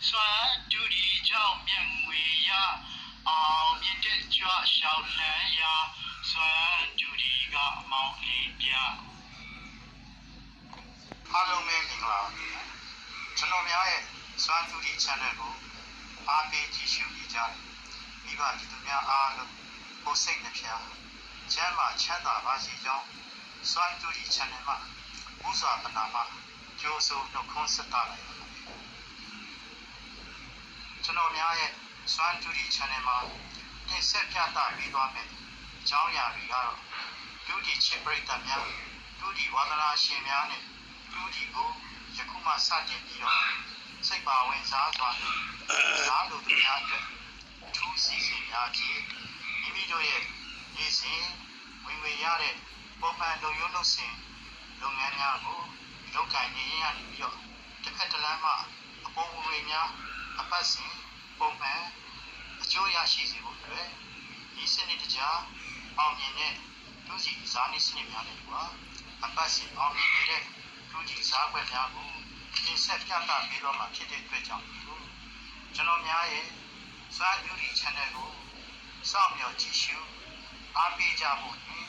စွမ်းတူဒီကြောင့်မြတ်ငွေရအောင်မြင့်တဲ့ကြွရှောက်လန်းရာစွမ်းတူဒီကအမောင်လေးပြအားလုံးပဲမင်္ဂလာပါကျွန်တော်များရဲ့စွမ်းတူဒီ channel ကိုအားပေးကြည့်ရှုနေကြတယ်မိဘပြည်သူများအားလုံးကိုစိတ်နှပြချမ်းသာချမ်းသာပါစေကြောင်းစွမ်းတူဒီ channel မှာဥစွာပနာမှာကြိုးစိုးနှုတ်ခွန်းဆက်တာလိုက်ကျွန်တော်များရဲ့စွမ်းတူဒီ channel မှာတင်ဆက်ပြသပေးသွားမယ်အကြောင်းအရာတွေကတော့တူဒီချစ်ပရိသတ်များတူဒီဝါသနာရှင်များနဲ့တူဒီကိုယခုမှစတင်ပြီးတော့စိတ်ပါဝင်စားစွာစားလို့သူများအတွက်ထူးစီစဉ်များကြီးမိမိတို့ရဲ့နေ့စဉ်ဝင်ရတဲ့ပုံမှန်လုပ်ရိုးလုပ်စဉ်လုပ်ငန်းများကိုလုပ်ကိုင်နေရပြီးတော့တစ်ခါတလမ်းမှာအပေါ်ဝင်များအပတ်စဉ်ပုံမှန်အကျိုးရရှိစေဖို့အတွက်ဒီစနစ်တကျအောင်မြင်တဲ့ဒုစီဇာနေစနစ်များနဲ့ကအပတ်စဉ်အောင်မြင်နေတဲ့ဒုစီဇာခွက်များကိုတင်ဆက်ပြသပေးတော့မှာဖြစ်တဲ့အတွက်ကြောင့်ကျွန်တော်များရဲ့စွမ်းတူဒီ channel ကိုစောင့်မျှော်ကြည့်ရှုအားပေးကြဖို့နဲ့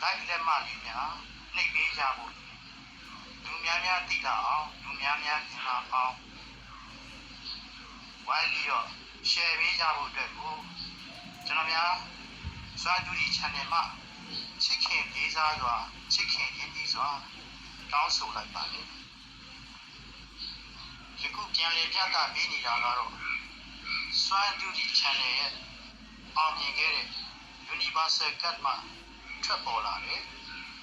like လက်မှတ်လေးများနှိပ်ပေးကြဖို့လူများများသိလာအောင်လူများများသိလာအောင်ဝိုင်းပြီးတော့ share ပေးကြဖို့အတွက်ကိုကျွန်တော်များစွမ်းတူဒီ channel မှာချစ်ခင်လေးစားစွာချစ်ခင်ရင်းနှီးစွာတောင်းဆိုလိုက်ပါတယ်ယခုပြန်လည်ပြသပေးနေတာကတော့စွမ်းတူဒီ channel ရဲ့အောင်မြင်ခဲ့တဲ့ Universal Cut မှာထွက်ပေါ်လာတဲ့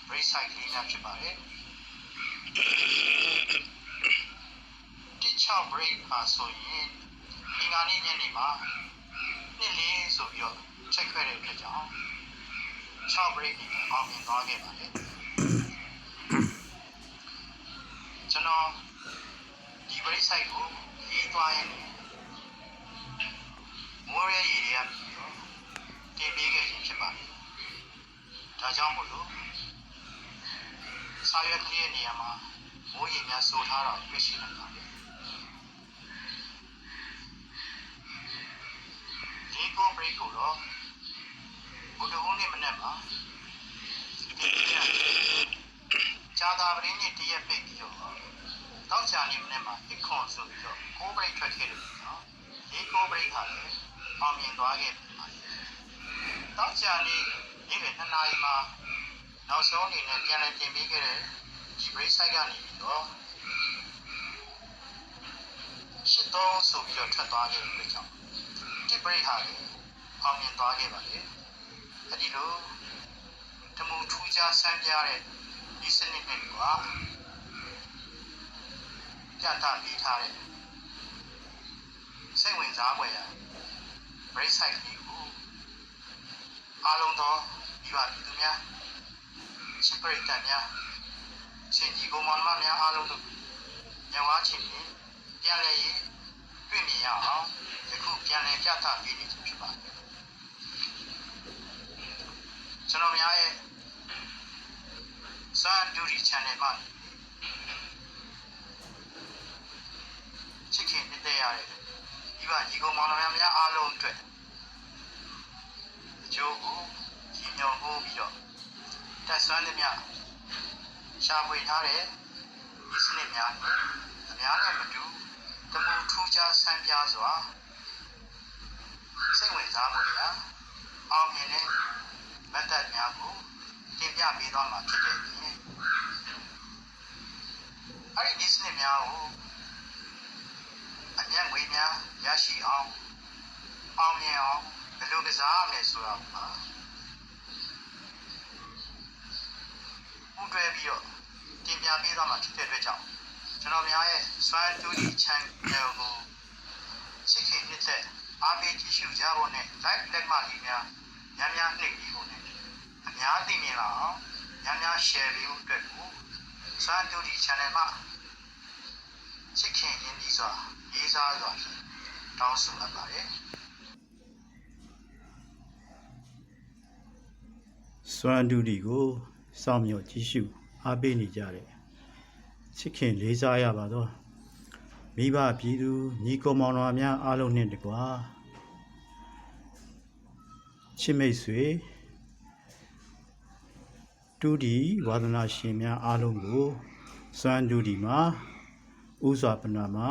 break site လေးများဖြစ်ပါတယ်6 break ပါဆိုရင်ဒီကနေ့ညနေမှာနှစ်လေးဆိုပြီးတော့ချက်ခွဲတဲ့အတွက်ကြောင့်6 break အောင်မြင်သွားခဲ့ပါတယ်ကျွန်တော်ဒီ break site ကိုရေးသွားရင်မိုးရဲရည်တွေကတင်ပေးခဲ့ခြင်းဖြစ်ပါတယ်ဒါကြောင့်မို့လို့စာရွက်ကလေးနေရာမှာမိုးရေများစိုးထားတာတွေ့ရှိနိုင်ပါတယ်ဒီကို break ကိုတော့ဘုဒ္ဓဟူးနေ့မနေ့မှာဂျာတာပရင်းနေ့တရက်ပိတ်ပြီးတော့တောက်ချာနေ့မနေ့မှာဒီခွန်ဆိုပြီးတော့ကို break ထွက်ခဲ့တယ်နော်ဒီကို break ဟာလည်းအောင်မြင်သွားခဲ့ပါတယ်တောက်ချာနေ့နေ့လယ်2 နာရီမှာနောက်ဆုံးအနေနဲ့ပြန်လည်တင်ပေးခဲ့တဲ့ဒီ break site ကနေပြီးတော့83ဆိုပြီးတော့ထွက်သွားခဲ့တဲ့အတွက်ကြောင့်ဒီ break ဟာလည်းအောင်မြင်သွားခဲ့ပါတယ်အဲဒီလိုတမူထူးခြားဆန်းပြတဲ့ဒီစနစ်နဲ့ကပြသပေးထားတဲ့စိတ်ဝင်စားဖွယ်ရာ break site လေးကိုအားလုံးသောမိဘပြည်သူများချစ်ပရိသတ်များရှင်ကြီးကောင်မများအားလုံးတို့ညဝါချင်းဖြင့်ပြန်လည်ရေးတွေ့မြင်ရအောင်ယခုပြန်လည်ပြသပေးနေခြင်းဖြစ်ပါတယ်ကျွန်တော်များရဲ့စွမ်းတူဒီ channel မှာချစ်ခင်နေတဲ့ရတဲ့ဒီပါညီကောင်မများအားလုံးအတွက်အကျိုးကိုညီညွတ်ဖို့ပြီးတော့တက်ဆွမ်းသည်များရှာဖွေထားတဲ့ဒီစနစ်များနဲ့အများနဲ့မတူတမူထူးခြားဆန်းပြားစွာစိတ်ဝင်စားဖို့ရာအောင်မြင်တဲ့မက်သက်များကိုတင်ပြပေးသွားမှာဖြစ်တဲ့ပြင်အဲ့ဒီစနစ်များကိုအမြတ်ငွေများရရှိအောင်အောင်မြင်အောင်ဘယ်လိုကစားရမလဲဆိုတာပါတွဲပြီးတော့တင်ပြပေးသွားမှာဖြစ်တဲ့အတွက်ကြောင့်ကျွန်တော်များရဲ့စွမ်းတူဒီ channel ကိုချစ်ခင်တဲ့အားပေးကြည့်ရှုကြဖို့နဲ့ like လက်မှတ်လေးများများများနှိပ်ပြီးဖို့နဲ့အများသိမြင်လာအောင်များများ share ပေးဖို့အတွက်ကိုစွမ်းတူဒီ channel မှာချစ်ခင်ရင်းနှီးစွာရေးစားစွာတောင်းဆိုလိုက်ပါတယ်စွမ်းတူဒီကိုစောင့်မျှော်ကြည့်ရှုအားပေးနေကြတယ်ချစ်ခင်လေးစားရပါတော့ မိဘပြည်သူညီကိုမောင်နှမများအားလုံးနှင့်တကွာချစ်မိတ်ဆွေတူဒီဝါသနာရှင်များအားလုံးကိုစွမ်းတူဒီမှာဥစွာပနာမှာ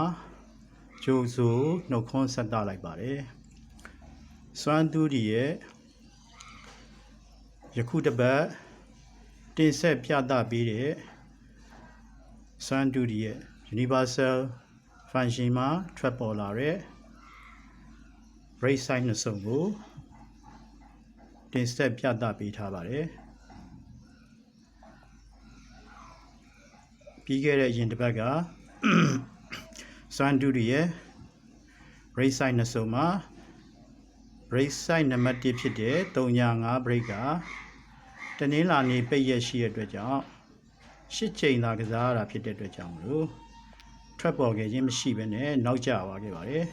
ကျိုးဆိုနှုတ်ခွန်းဆက်သလိုက်ပါတယ်စွမ်းတူဒီရဲ့ယခုတစ်ပတ်တင်ဆက်ပြသပေးတဲ့စွမ်းတူဒီရဲ့ Universal Function မှာထွက်ပေါ်လာတဲ့ Rate Size နှစ်စုံကိုတင်ဆက်ပြသပေးထားပါတယ်ပြီးခဲ့တဲ့ရင်တစ်ပတ်ကစွမ်းတူဒီရဲ့ Rate Size နှစ်စုံမှာ Rate Size နံပါတ်1ဖြစ်တဲ့305 break ကတနင်္လာနေ့ပိတ်ရက်ရှိတဲ့အတွက်ကြောင့်8ချိန်သာကစားရတာဖြစ်တဲ့အတွက်ကြောင့်မလို့ထွက်ပေါ်ခဲ့ခြင်းမရှိဘဲနဲ့နောက်ကျသွားခဲ့ပါတယ်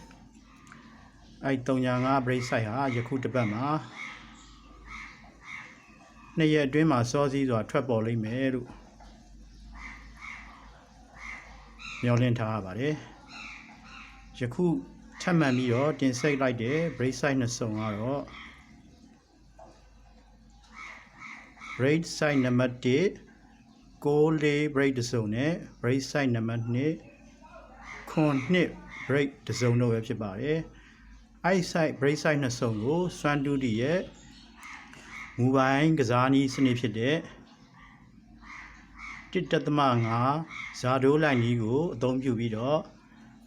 အဲ305 break size ဟာယခုတစ်ပတ်မှာ2ရက်အတွင်းမှာစောစီးစွာထွက်ပေါ်လိမ့်မယ်လို့မျှော်လင့်ထားရပါတယ်ယခုထပ်မံပြီးတော့တင်ဆက်လိုက်တဲ့ break size နှစ်စုံကတော့ break size နံပါတ်1 6 break တစ်စုံနဲ့ break size နံပါတ်2 9 break တစ်စုံတို့ပဲဖြစ်ပါတယ်အဲ့ size break size နှစ်စုံကိုစွမ်းတူတီရဲ့မူပိုင်းကစားနည်းစနစ်ဖြစ်တဲ့ 1.5 ဇာတိုးလိုင်းကြီးကိုအသုံးပြုပြီးတော့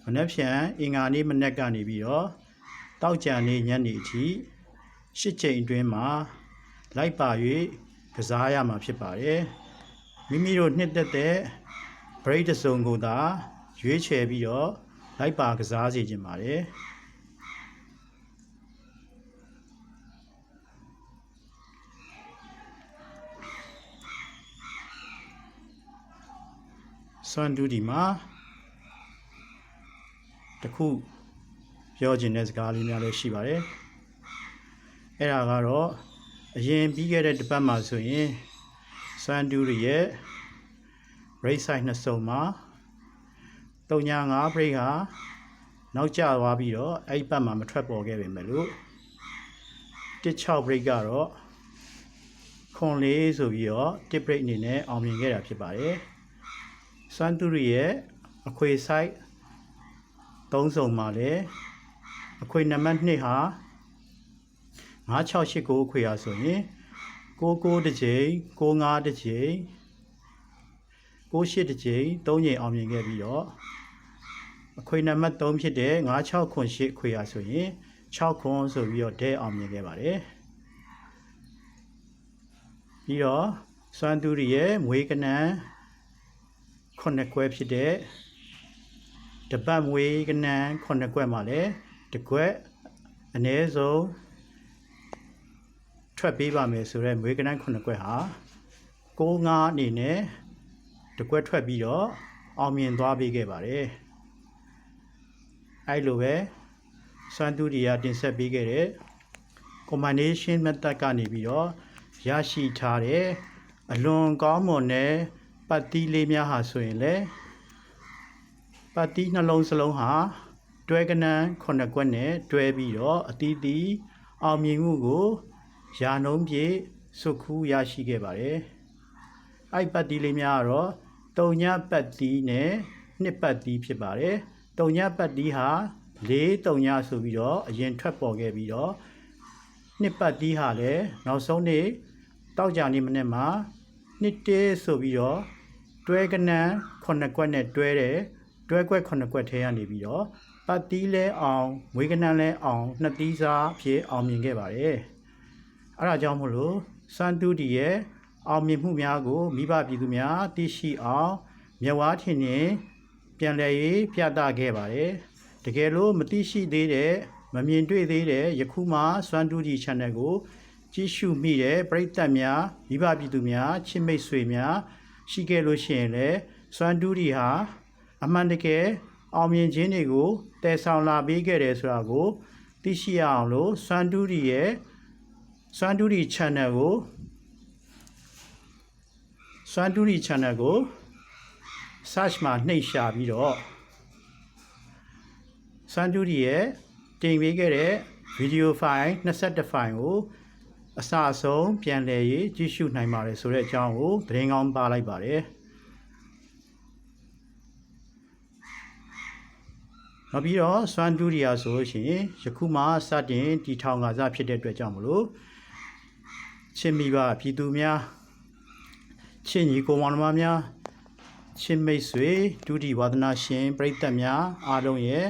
မနက်ဖြန်အင်္ဂါနေ့မနက်ကနေပြီးတော့တောက်ကြံနေ့ညနေအထိ8ချိန်အတွင်းမှာလိုက်ပါ၍ကစားရမှာဖြစ်ပါတယ်မိမိတို့နှစ်သက်တဲ့ break တစ်စုံကိုသာရွေးချယ်ပြီးတော့လိုက်ပါကစားစေချင်ပါတယ်စွမ်းတူဒီမှာတခုပြောချင်တဲ့စကားလေးများလည်းရှိပါတယ်အဲ့ဒါကတော့အရင်ပြီးခဲ့တဲ့တစ်ပတ်မှာဆိုရင်စွမ်းတူဒီရဲ့ rate size နှစ်စုံမှာ305 break ဟာနောက်ကျသွားပြီးတော့အဲ့ဒီပတ်မှာမထွက်ပေါ်ခဲ့ပေမဲ့လို့16 break ကတော့ခွန်လေးဆိုပြီးတော့1 break အနေနဲ့အောင်မြင်ခဲ့တာဖြစ်ပါတယ်စွမ်းတူရီရဲ့အခွေ site 3စုံမှာလည်းအခွေနံပါတ်2ဟာ9689အခွေဟာဆိုရင်99တစ်ကြိမ်95တစ်ကြိမ်98တစ်ကြိမ်3ကြိမ်အောင်မြင်ခဲ့ပြီးတော့အခွေနံပါတ်3ဖြစ်တဲ့9698အခွေဟာဆိုရင်6ခွန်ဆိုပြီးတော့ဒဲအောင်မြင်ခဲ့ပါတယ်ပြီးတော့စွမ်းတူရီရဲ့မွေးကနန်း9ခွဲဖြစ်တဲ့တပတ်မွေးကနန်း9ခွဲမှာလည်းတကွက်အနည်းဆုံးထွက်ပေးပါမယ်ဆိုတော့မွေးကနန်း9ခွဲဟာ65အနေနဲ့တကွက်ထွက်ပြီးတော့အောင်မြင်သွားပေးခဲ့ပါတယ်အဲ့လိုပဲစွမ်းတူဒီယာတင်ဆက်ပေးခဲ့တဲ့ combination method ကနေပြီးတော့ရရှိထားတဲ့အလွန်ကောင်းမွန်တဲ့ပတ်တီးလေးများဟာဆိုရင်လေပတ်တီးနှလုံးစလုံးဟာတွဲကနန်း9ကွက်နဲ့တွဲပြီးတော့အတီးတီးအောင်မြင်မှုကိုရာနှုန်းပြည့်စုခူးရရှိခဲ့ပါတယ်အဲ့ပတ်တီးလေးများကတော့3ညပတ်တီးနဲ့2ပတ်တီးဖြစ်ပါတယ်3ညပတ်တီးဟာ4 3ညဆိုပြီးတော့အရင်ထွက်ပေါ်ခဲ့ပြီးတော့2ပတ်တီးဟာလည်းနောက်ဆုံးနေ့တောက်ကြနေ့မနေ့မှာနှစ်တဲဆိုပြီးတော့တွဲကနန်း9ကွက်နဲ့တွဲတယ်တွဲကွက်9ကွက်ထဲကနေပြီးတော့ပတ်တီးလဲအောင်မွေးကနန်းလဲအောင်နှစ်သီးစားဖြစ်အောင်မြင်ခဲ့ပါတယ်အဲဒါကြောင့်မို့လို့စွမ်းတူဒီရဲ့အောင်မြင်မှုများကိုမိဘပြည်သူများသိရှိအောင်မျက်ဝါးထင်ရင်ပြန်လည်ရေးပြသခဲ့ပါတယ်တကယ်လို့မသိရှိသေးတဲ့မမြင်တွေ့သေးတဲ့ယခုမှစွမ်းတူဒီ channel ကိုကြည့်ရှုမိတဲ့ပရိသတ်များမိဘပြည်သူများချစ်မိတ်ဆွေများရှိခဲ့လို့ရှိရင်လည်းစွမ်းတူဒီဟာအမှန်တကယ်အောင်မြင်ခြင်းတွေကိုတည်ဆောင်လာပေးခဲ့တယ်ဆိုတာကိုသိရှိရအောင်လို့စွမ်းတူဒီရဲ့စွမ်းတူဒီ channel ကိုsearch မှာနှိပ်ရှာပြီးတော့ စွမ်းတူဒီရဲ့တင်ပေးခဲ့တဲ့ဗီဒီယိုဖိုင်21ဖိုင်ကိုအစအဆုံးပြန်လည်ရေးကြည့်ရှုနိုင်ပါတယ်ဆိုတဲ့အကြောင်းကိုသတင်းကောင်းပါလိုက်ပါတယ်နောက်ပြီးတော့စွမ်းတူဒီယာဆိုလို့ရှိရင်ယခုမှစတင်တည်ထောင်ကာစဖြစ်တဲ့အတွက်ကြောင့်မလို့ချစ်မိဘပြည်သူများချစ်ညီကိုမောင်နှမများချစ်မိတ်ဆွေဒုတိဝါဒနာရှင်ပရိသတ်များအားလုံးရဲ့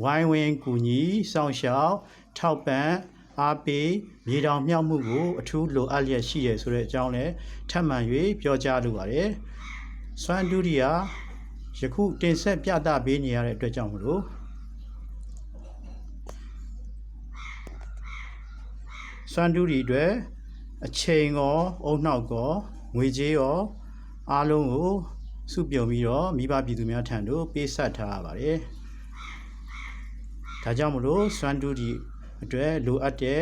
ဝိုင်းဝန်းကူညီစောင့်ရှောက်ထောက်ပံ့အားပေးမြေတောင်မြောက်မှုကိုအထူးလိုအပ်လျက်ရှိရဆိုတဲ့အကြောင်းလည်းထပ်မံ၍ပြောကြားလိုပါတယ်။စွမ်းဒုတိယယခုတင်ဆက်ပြသပေးနေရတဲ့အတွက်ကြောင့်မလို့စွမ်းဒုတိအတွက်အချိန်ရောအုံနှောက်ရောငွေကြေးရောအားလုံးကိုစုပြုံပြီးတော့မိဘပြည်သူများထံသို့ပေးဆက်ထားရပါတယ်။ဒါကြောင့်မလို့စွမ်းတူဒီအတွက်လိုအပ်တဲ့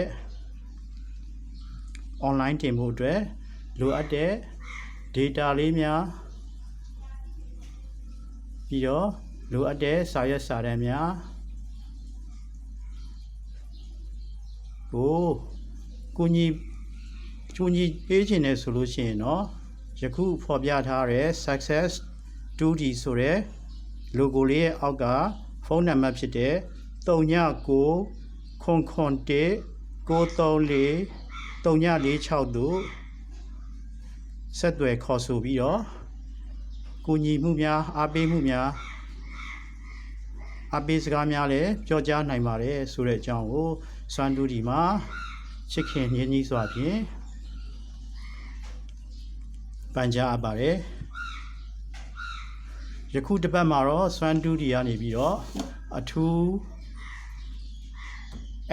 online တင်ဖို့အတွက်လိုအပ်တဲ့ data လေးများပြီးတော့လိုအပ်တဲ့စာရွက်စာတမ်းများကိုကူညီပေးခြင်းနဲ့ဆိုလို့ရှိရင်တော့ယခုဖော်ပြထားတဲ့ success 2D ဆိုတဲ့ logo လေးရဲ့အောက်ကဖုန်းနံပါတ်ဖြစ်တဲ့3999193946တို့ဆက်သွယ်ခေါ်ဆိုပြီးတော့ကူညီမှုများအားပေးမှုများအားပေးစကားများလည်းပြောကြားနိုင်ပါတယ်ဆိုတဲ့အကြောင်းကိုစွမ်းတူဒီမှာချစ်ခင်ရင်းနှီးစွာဖြင့်ပန်ကြားအပ်ပါတယ်ယခုတစ်ပတ်မှာတော့စွမ်းတူဒီကနေပြီးတော့အထူး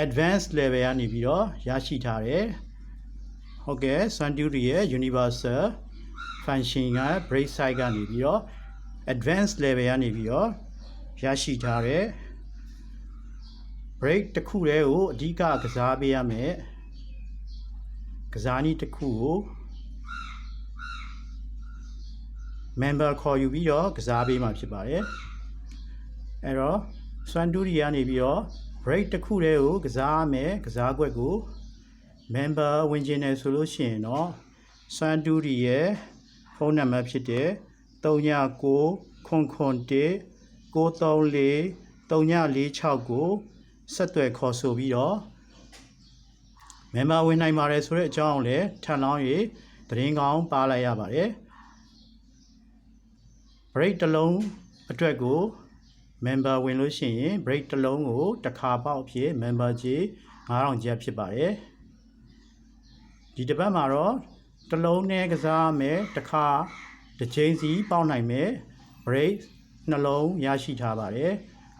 advanced level ကနေပြီးတော့ရရှိထားတယ်ဟုတ်ကဲ့စွမ်းတူဒီရဲ့ universal function က break side ကနေပြီးတော့ advanced level ကနေပြီးတော့ရရှိထားတဲ့ break တစ်ခုတည်းကိုအဓိကကစားပေးရမယ်ကစားနည်းတစ်ခုကိုmember ခေါ်ယူပြီးတော့ကစားပေးမှာဖြစ်ပါတယ်အဲ့တော့စွမ်းတူဒီကနေပြီးတော့ break တစ်ခုတည်းကိုကစားမယ်ကစားကွက်ကို member ဝင်ခြင်းတယ်ဆိုလို့ရှိရင်တော့စွမ်းတူဒီရဲ့ဖုန်းနံပါတ်ဖြစ်တဲ့3999343946ကိုဆက်သွယ်ခေါ်ဆိုပြီးတော့ member ဝင်နိုင်ပါတယ်ဆိုတဲ့အကြောင်းကိုလည်းထပ်လောင်း၍သတင်းကောင်းပါလိုက်ရပါတယ်break တစ်လုံးအတွက်ကို member ဝင်လို့ရှိရင် break တစ်လုံးကိုတစ်ခါပေါက်အဖြစ် member ကြီး9000ကျပ်ဖြစ်ပါတယ်ဒီတစ်ပတ်မှာတော့တစ်လုံးနဲ့ကစားမယ်တစ်ခါတစ်ချိန်စီပေါက်နိုင်မယ် break နှလုံးရရှိထားပါတယ်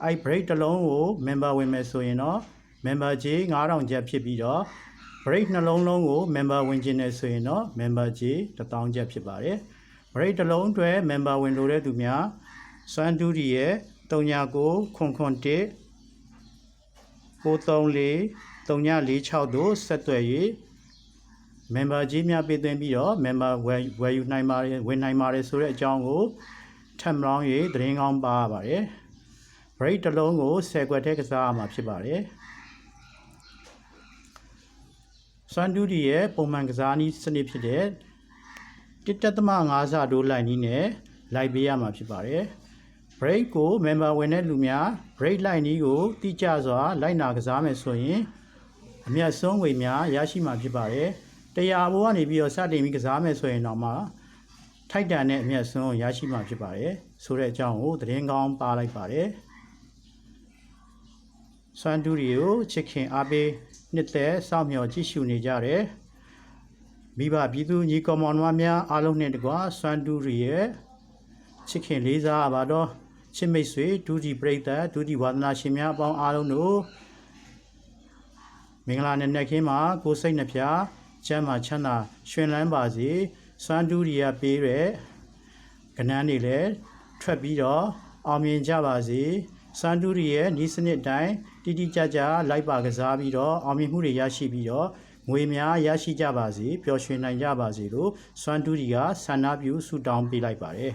အဲ့ break တစ်လုံးကို member ဝင်မယ်ဆိုရင်တော့ member ကြီး9000ကျပ်ဖြစ်ပြီးတော့ break နှလုံးလုံးကို member ဝင်ခြင်းနဲ့ဆိုရင်တော့ member ကြီး1000ကျပ်ဖြစ်ပါတယ်break တစ်လုံးအတွက် member ဝင်လို့တဲ့သူများစွမ်းတူဒီရဲ့3999134346တို့ဆက်သွယ်၍ member ကြီးများပေးသွင်းပြီးတော့ member ဝယ်ယူနိုင်ပါတယ်ဝင်နိုင်ပါတယ်ဆိုတဲ့အကြောင်းကိုထပ်လောင်း၍သတင်းကောင်းပါရပါတယ် break တစ်လုံးကို10ခွက်ထဲကစားရမှာဖြစ်ပါတယ်စွမ်းတူဒီရဲ့ပုံမှန်ကစားနည်းစနစ်ဖြစ်တဲ့1.5 ဆတိုးလိုက်နည်းနဲ့လိုက်ပေးရမှာဖြစ်ပါတယ် break ကို member ဝင်တဲ့လူများ break လိုက်နည်းကိုတိကျစွာလိုက်နာကစားမယ်ဆိုရင်အမြတ်ဆုံးငွေများရရှိမှာဖြစ်ပါတယ်100ဘိုးကနေပြီးတော့စတင်ပြီးကစားမယ်ဆိုရင်တော့မှထိုက်တန်တဲ့အမြတ်ဆုံးရရှိမှာဖြစ်ပါတယ်ဆိုတဲ့အကြောင်းကိုသတင်းကောင်းပါလိုက်ပါတယ်စွမ်းတူဒီကိုချစ်ခင်အားပေးနှစ်သက်စောင့်မျှော်ကြည့်ရှုနေကြတယ်မိဘပြည်သူညီကောင်မောင်နှမများအားလုံးနဲ့တကွာစွမ်းတူဒီရဲ့ချစ်ခင်လေးစားပါတော့ချစ်မိတ်ဆွေဒုတိပရိသတ်ဒုတိဝါဒနာရှင်များအပေါင်းအားလုံးတို့မင်္ဂလာနဲ့ခင်းမှာကိုယ်စိတ်နှဖျားချမ်းသာချမ်းသာရှင်လန်းပါစေစွမ်းတူဒီရပေးတဲ့ကဏ္ဍတွေလည်းထွက်ပြီးတော့အောင်မြင်ကြပါစေစွမ်းတူဒီရဲ့ဤစနစ်တိုင်းတိတိကျကျလိုက်ပါကစားပြီးတော့အောင်မြင်မှုတွေရရှိပြီးတော့ငွေများရရှိကြပါစေပျော်ရွှင်နိုင်ကြပါစေလို့စွမ်းတူဒီကဆန္ဒပြုဆုတောင်းပေးလိုက်ပါတယ်